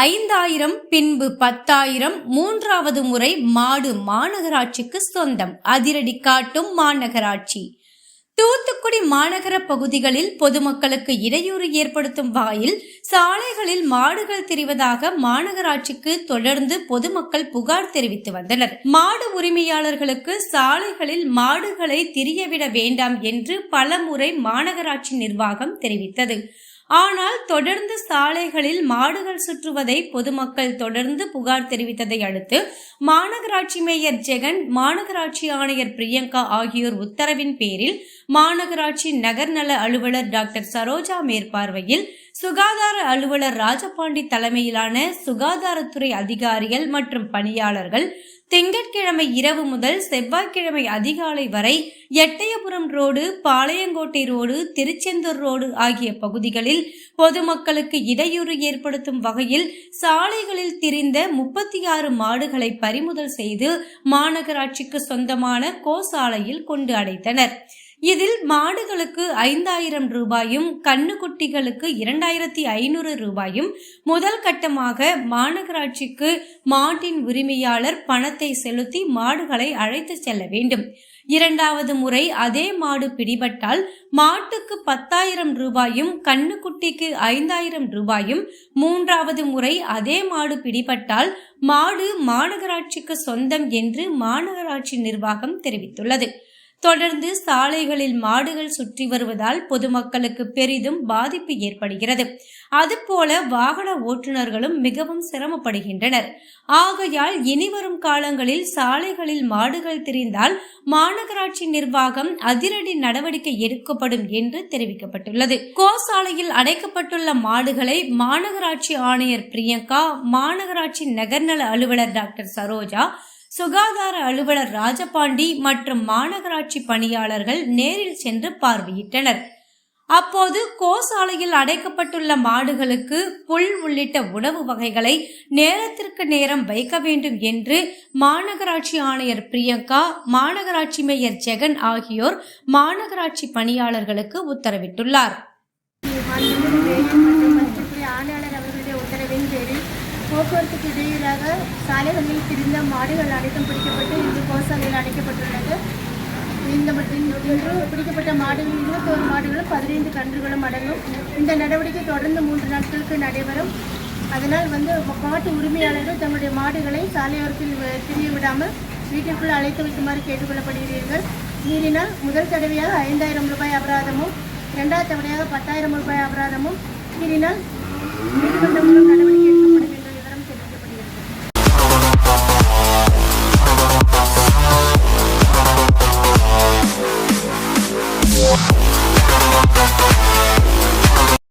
5000 பின்பு 10,000 மூன்றாவது முறை மாடு மாநகராட்சிக்கு சொந்தம். அதிரடி காட்டும் மாநகராட்சி. தூத்துக்குடி மாநகர பகுதிகளில் பொதுமக்களுக்கு இடையூறு ஏற்படுத்தும் வகையில் சாலைகளில் மாடுகள் திரிவதாக மாநகராட்சிக்கு தொடர்ந்து பொதுமக்கள் புகார் தெரிவித்து வந்தனர். மாடு உரிமையாளர்களுக்கு சாலைகளில் மாடுகளை திரியவிட வேண்டாம் என்று பலமுறை மாநகராட்சி நிர்வாகம் தெரிவித்தது. ஆனால் தொடர்ந்து சாலைகளில் மாடுகள் சுற்றுவதை பொதுமக்கள் தொடர்ந்து புகார் தெரிவித்ததை அடுத்து மாநகராட்சி மேயர் ஜெகன், மாநகராட்சி ஆணையர் பிரியங்கா ஆகியோர் உத்தரவின் பேரில் மாநகராட்சி நகர்நல அலுவலர் டாக்டர் சரோஜா மேற்பார்வையில் சுகாதார அலுவலர் ராஜபாண்டி தலைமையிலான சுகாதாரத்துறை அதிகாரிகள் மற்றும் பணியாளர்கள் திங்கட்கிழமை இரவு முதல் செவ்வாய்க்கிழமை அதிகாலை வரை Ettayapuram road, Palayamkottai road, Tiruchendur road ஆகிய பகுதிகளில் பொதுமக்களுக்கு இடையூறு ஏற்படுத்தும் வகையில் சாலைகளில் திரிந்த 36 மாடுகளை பறிமுதல் செய்து மாநகராட்சிக்கு சொந்தமான கோசாலையில் கொண்டு அடைத்தனர். இதில் மாடுகளுக்கு 5000 ரூபாயும், கண்ணுக்குட்டிகளுக்கு 2500 ரூபாயும் முதல் கட்டமாக மாநகராட்சிக்கு மாட்டின் உரிமையாளர் பணத்தை செலுத்தி மாடுகளை அழைத்து செல்ல வேண்டும். இரண்டாவது முறை அதே மாடு பிடிபட்டால் மாட்டுக்கு 10,000 ரூபாயும், கண்ணுக்குட்டிக்கு 5,000 ரூபாயும், மூன்றாவது முறை அதே மாடு பிடிபட்டால் மாடு மாநகராட்சிக்கு சொந்தம் என்று மாநகராட்சி நிர்வாகம் தெரிவித்துள்ளது. தொடர்ந்து சாலைகளில் மாடுகள் சுற்றி வருவதால் பொதுமக்களுக்கு பெரிதும் பாதிப்பு ஏற்படுகிறது. அதுபோல வாகன ஓட்டுநர்களும் மிகவும் சிரமப்படுகின்றனர். ஆகையால் இனிவரும் காலங்களில் சாலைகளில் மாடுகள் திரிந்தால் மாநகராட்சி நிர்வாகம் அதிரடி நடவடிக்கை எடுக்கப்படும் என்று தெரிவிக்கப்பட்டுள்ளது. கோசாலையில் அடைக்கப்பட்டுள்ள மாடுகளை மாநகராட்சி ஆணையர் பிரியங்கா, மாநகராட்சி நகர்நல அலுவலர் டாக்டர் சரோஜா, சுகாதார அலுவலர் ராஜபாண்டி மற்றும் மாநகராட்சி பணியாளர்கள் நேரில் சென்று பார்வையிட்டனர். அப்போது கோசாலையில் அடைக்கப்பட்டுள்ள மாடுகளுக்கு புல் உள்ளிட்ட உணவு வகைகளை நேரத்திற்கு நேரம் வைக்க வேண்டும் என்று மாநகராட்சி ஆணையர் பிரியங்கா, மாநகராட்சி மேயர் ஜெகன் ஆகியோர் மாநகராட்சி பணியாளர்களுக்கு உத்தரவிட்டுள்ளார். போக்குவரத்துக்கு இடையூறாக சாலைகளில் திரிந்த மாடுகள் அடைத்தம் பிடிக்கப்பட்டு இன்று கோசாலையில் அடைக்கப்பட்டுள்ளது. இன்று பிடிக்கப்பட்ட மாடுகள் 21 மாடுகளும் 15 கன்றுகளும் அடங்கும். இந்த நடவடிக்கை தொடர்ந்து 3 நாட்களுக்கு நடைபெறும். அதனால் மாட்டு உரிமையாளர்கள் தங்களுடைய மாடுகளை சாலையோரத்தில் திரிய விடாமல் வீட்டிற்குள் அழைத்து வைக்குமாறு கேட்டுக்கொள்ளப்படுகிறீர்கள். மீறினால் முதல் தடவையாக 5000 ரூபாய் அபராதமும், இரண்டாவது தடவையாக 10,000 ரூபாய் அபராதமும், மீறினால் நீதிமன்றம் மூலம் நடவடிக்கை